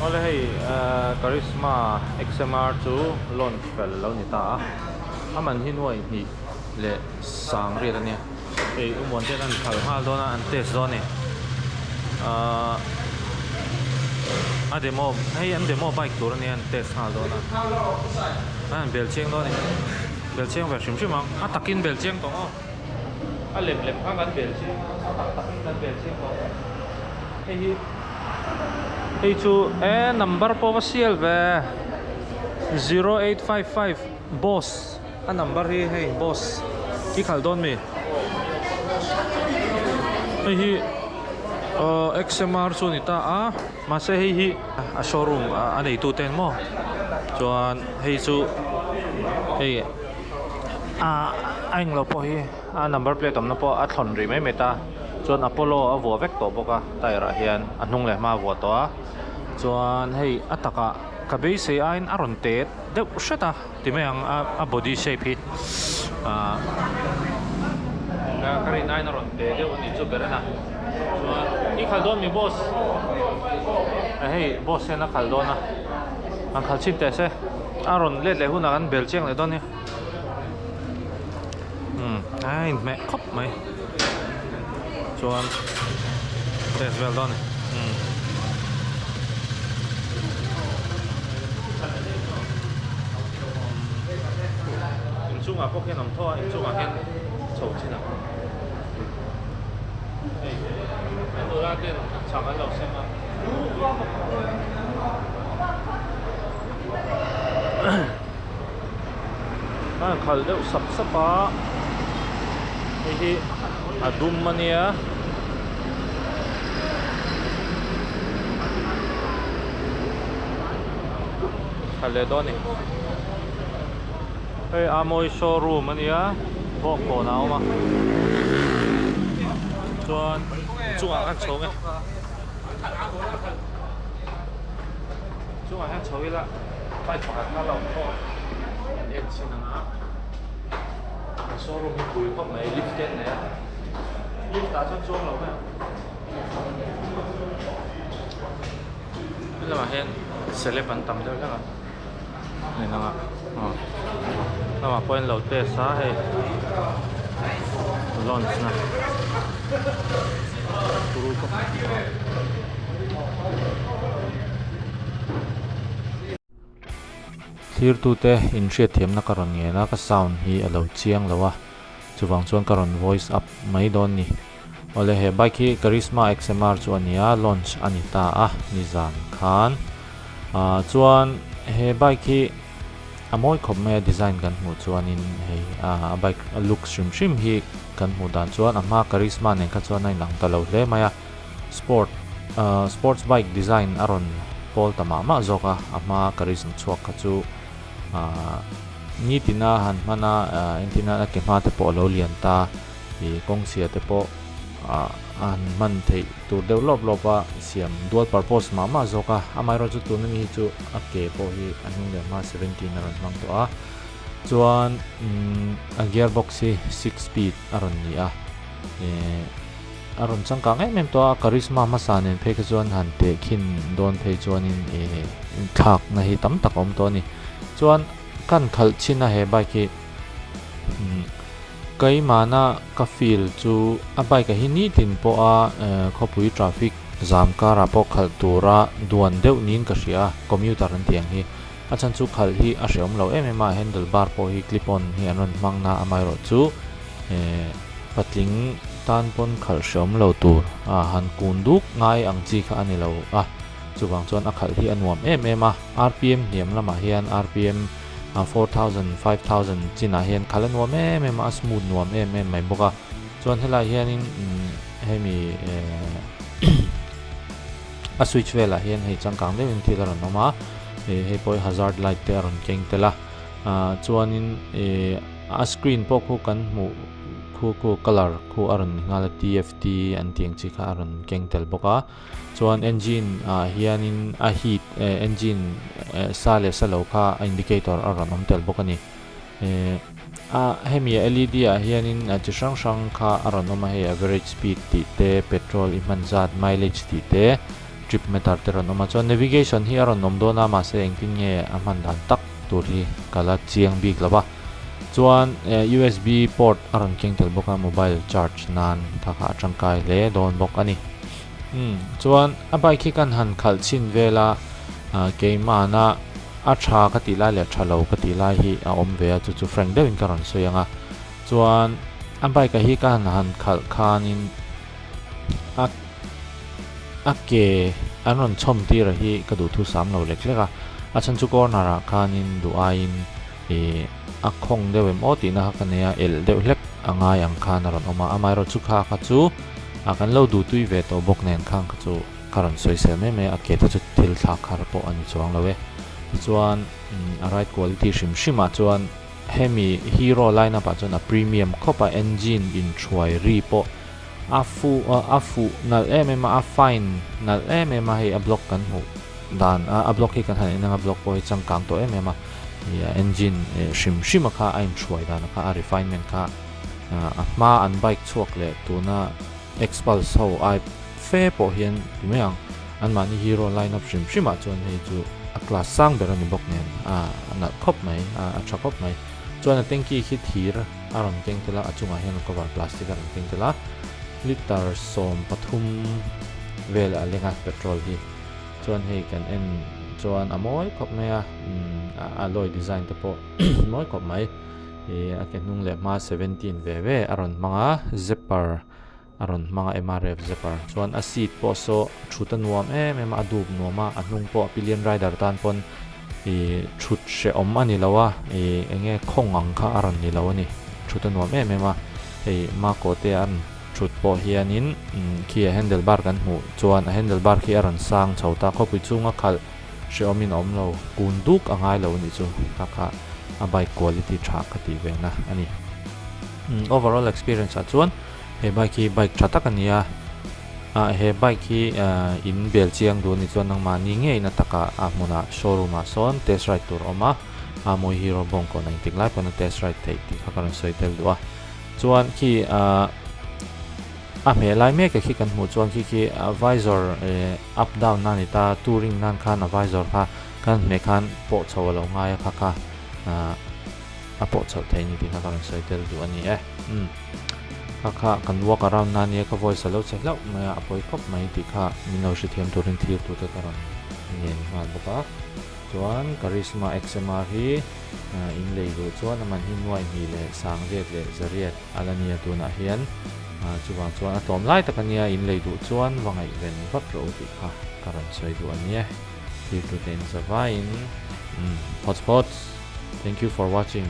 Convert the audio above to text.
Ole hei Karisma XMR2 launch fel lo ni ta aman hinwai hi le sang ri da ne ei umon te an khal hal dona an test do ne a demo hei an demo bike tur ne an test hal dona an bel cheng do ne bel cheng va shim shim a takin bel cheng to a lem lem phang an bel cheng takin an bel cheng to hei hey chu number po sial ve 0855 boss a number hi hey boss ki khal don mi hi XMR chu ni ta ma se hi a showroom a nei tu ten mo chuan hey chu hey anh lo po hi a number plate om na po a thon ri mai meta chuan Apollo a vua vek to boka taira hian anung le ma vua to chuan hei ataka ka be se ain aron tet de sheta ti me ang a body shape hi ka karin ain aron te de oni chu berana chuan I khaldon mi boss hei boss na khaldona an khalchin te se aron le huna kan bel cheng le don ni ai me khop mai chuan test well done chung à có khi nằm thôi chung à hen chầu chứ nào anh đồ ra tiền chẳng ăn lẩu xem mà khởi liệu sập sập á thì adum mania khale doni hey amoy showroom mania bo ko nào mà chuan chung à ăn chấu nghe chung à ăn chấu là phải thoải mái lòng thôi em xin nó showroom bùi không mấy lifted này lift đã cho chuông lâu này là mà hen sẽ lấy bắn tầm đâu chắc à này nào là mà quên lâu tê xá hay launch nè turu có thir tu te in shit thiam na karon nge na ka sound hi alo chiang lawa chuwang chuan karon voice up mai don ni ole he bike hi Karisma XMR chu ania launch anita nizan khan chuan he bike hi amoi khome design kan mu chuan in he bike look shim hi kan mu dan chuan ama Karisma ne kha chuan nai lang ta lo hle maya sports bike design aron pol tama ma zoka ama Karisma chuak ka chu ni tina han mana intina na ke ma te po lo lian ta i kong sia te po an man thei tur develop lopa siam dual purpose ma zoka amai ro chu tu ni chu ake po hi anung le ma 17 ron mang to chuan a gearbox hi 6 speed aron ni aron changka ngai mem to Karisma ma sanen phe ka chuan han te khin don phei chuan in thak na hi tam tak om to ni chuan kan khal china he bike hi kai mana ka feel chu a bike hi ni tin po khopui traffic zam kara po khal tura duan deuh nin ka hria commuter an tiang hi achan chu khal hi a hriam lo em a handlebar po hi clip on hi anon hmangna amai ro chu patling tan pon khal hriam lo tur han kun duk ngai ang chi kha ani lo chuwang chuan a khal hi anuam em a rpm niam lama hian rpm 4000 5000 china hian khal anuam em a smooth nuam em mai boka chuan helai hian in hemi a switch vela hian hei changkang deuhin thil aron awma hei poi hazard light te aron keng tela chuanin a screen po khu kan hmu khu color khu aron ngala tft an tiang chi kha aron keng tel boka chuan engine hianin a heat engine sale salo kha indicator aron om tel bokani hemi led hianin chi hrang hrang kha aron awma hei average speed ti te petrol imanzat mileage ti te trip meter te ron awma chuan navigation hi aron nom dona ma se engtin nge aman dan tak tur hi kala chiang bik lawa chuan USB port aron keng tel boka mobile charge nan thakha tangkai le don bok ani chuan a bike hi kan han khal chin vela keimana a tha ka ti lai le thalo ka ti lai hi a om ve chu chu frank deuhin karon soyanga chuan a bike hi kan han khal khanin ke anon chom ti ra hi ka du thu sam lo lek leka a chan chu corner a khanin duain a khong deuh mo ti na ka neya el deuh hlek angai ang khan aron oma amai ro chu kha kha chu kan lo du tui ve to bok nen khang kha chu karon soi se me a ke ta chu thil thla khar po ani chuang lo we chuan a right quality shima chuan hemi hero line up chuan a premium khopa engine in chuai ri po a fu nal a fine nal hei a block kan mu dan a block hi kan han inanga block po hi changkang to engine shima kha ain chuai dan kha a refinement kha ma an bike chuak le tuna expulse ho ai fe po hian timeang an mani hero lineup shima chuan hei chu a class sang berani bok nen na khop mai a chakop mai chuan a tanki hi thir aron keng tela achunga hian cover plastic aron keng tela liter som pathum vel alenga petrol hi chuan hei kan en chuan amoi khop mai alloy design te po moi khop mai a ken nung le ma 17 ve aron manga zipper aron manga mrf zipper chuan a seat po so thuta nuam a dub nuama a hnung po pillion rider tan pon thut she om ani lawa enge khongang kha aron ni lawa ni thuta nuam a ma ko te an thut po hianin khi handlebar kan hmu chuan a handlebar khi aron sang chhota khopui chunga khal she omin om lo kun duk angai lo ni chu kha a bike quality tha khati ve na ani overall experience chuan he bike thatak ania he bike hi in belchiang do ni chuan nangma ni nge na taka a mona showroom a son test ride tur oma moi hero bong ko 90 lai pon test ride thei ti khakaron soitel duwa chuan khi me lai me ka khi kan mu chuan khi visor up down na ni ta touring nan khan visor kha kan me khan po chawlo ngai kha a po chaw thei ni ti khakaron soitel du ani kha kan walk around na ni ka voice alo chelo ma apoi khop mai ti kha mino shi thiam turin thir tu te karon nen mal boka chuan charisma xmr hi in lei ro chuan man hi nuai hi le sang ret le zariat alania tu na hian chuan atom lai takania in lei du chuan wangai ven vat ro ti kha karon soi du ania thir tu ten zavain hotspots. Thank you for watching.